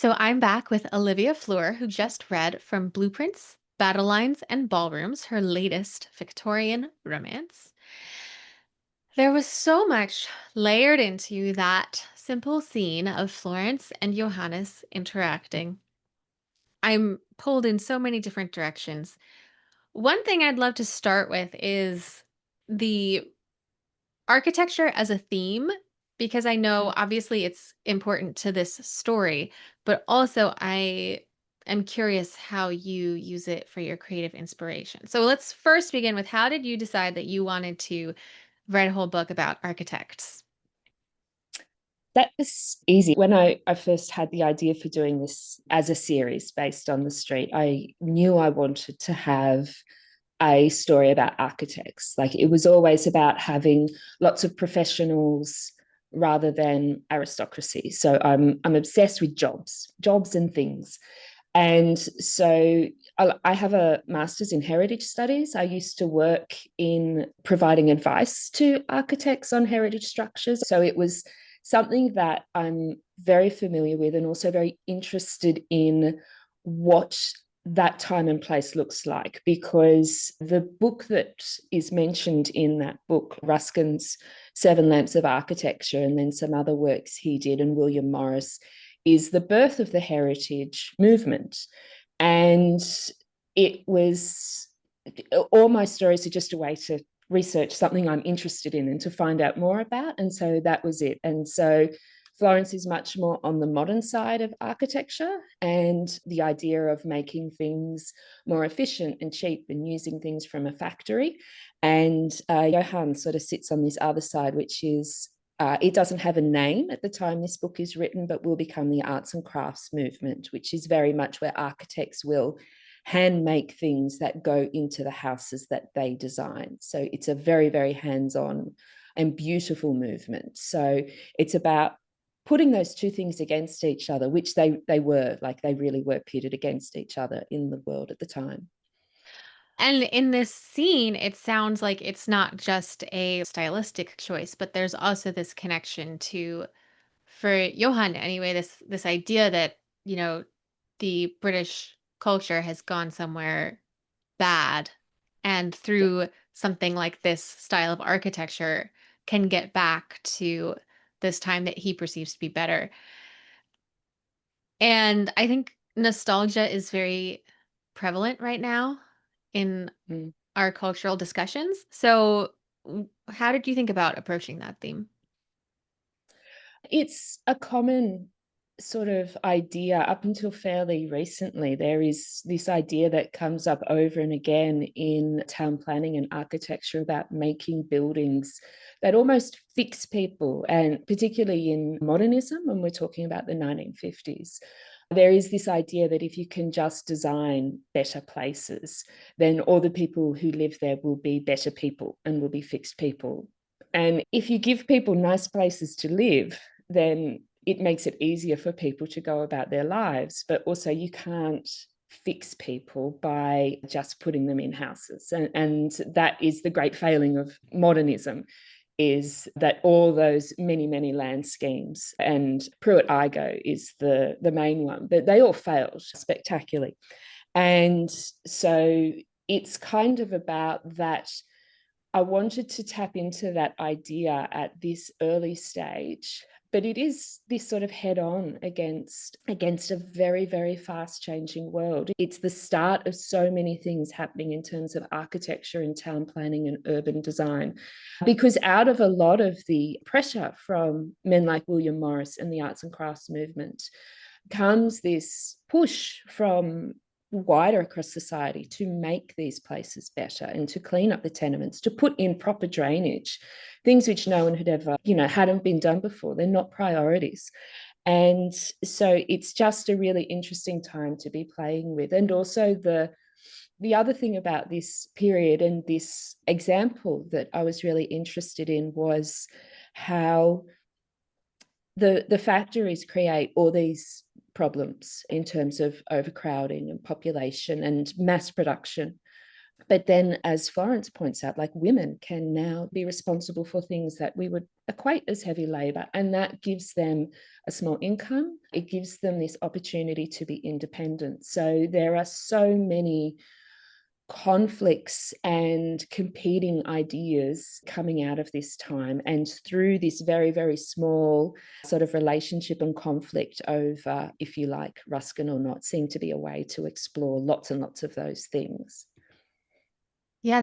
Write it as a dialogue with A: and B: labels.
A: So I'm back with Olivia Fleur, who just read From Blueprints, Battlelines, and Ballrooms, her latest Victorian romance. There was so much layered into that simple scene of Florence and Johannes interacting. I'm pulled in so many different directions. One thing I'd love to start with is the architecture as a theme, because I know obviously it's important to this story, but also I am curious how you use it for your creative inspiration. So let's first begin with, how did you decide that you wanted to write a whole book about architects?
B: That was easy. When I first had the idea for doing this as a series based on the street, I knew I wanted to have a story about architects. Like it was always about having lots of professionals rather than aristocracy. So I'm obsessed with jobs and things. And so I have a master's in heritage studies. I used to work in providing advice to architects on heritage structures. So it was something that I'm very familiar with and also very interested in what that time and place looks like, because the book that is mentioned in that book, Ruskin's Seven Lamps of Architecture, and then some other works he did, and William Morris, is the birth of the heritage movement. And it was, all my stories are just a way to research something I'm interested in and to find out more about. And so that was it. And so Florence is much more on the modern side of architecture and the idea of making things more efficient and cheap and using things from a factory. And Johann sort of sits on this other side, which is it doesn't have a name at the time this book is written, but will become the arts and crafts movement, which is very much where architects will hand make things that go into the houses that they design. So it's a very, very hands-on and beautiful movement. So it's about putting those two things against each other, which they were, like they really were pitted against each other in the world at the time.
A: And in this scene, it sounds like it's not just a stylistic choice, but there's also this connection to, for Johann anyway, this idea that, you know, the British culture has gone somewhere bad, and
B: Yeah.
A: through something like this style of architecture can get back to this time that he perceives to be better. And I think nostalgia is very prevalent right now in
B: Mm.
A: our cultural discussions. So, how did you think about approaching that theme?
B: It's a common sort of idea up until fairly recently. There is this idea that comes up over and again in town planning and architecture about making buildings that almost fix people, and particularly in modernism, when we're talking about the 1950s. There is this idea that if you can just design better places, then all the people who live there will be better people and will be fixed people. And if you give people nice places to live, then it makes it easier for people to go about their lives. But also, you can't fix people by just putting them in houses. And that is the great failing of modernism, is that all those many, many land schemes, and Pruitt-Igoe is the main one, but they all failed spectacularly. And so it's kind of about that. I wanted to tap into that idea at this early stage, but it is this sort of head on against a very, very fast changing world. It's the start of so many things happening in terms of architecture and town planning and urban design, because out of a lot of the pressure from men like William Morris and the arts and crafts movement comes this push from wider across society to make these places better and to clean up the tenements, to put in proper drainage, things which no one had ever, hadn't been done before. They're not priorities. And so it's just a really interesting time to be playing with. And also the other thing about this period and this example that I was really interested in was how the factories create all these problems in terms of overcrowding and population and mass production But then, as Florence points out, like women can now be responsible for things that we would equate as heavy labor, and that gives them a small income. It gives them this opportunity to be independent. So there are so many conflicts and competing ideas coming out of this time, and through this very, very small sort of relationship and conflict over, if you like, Ruskin or not, seemed to be a way to explore lots and lots of those things.
A: Yeah.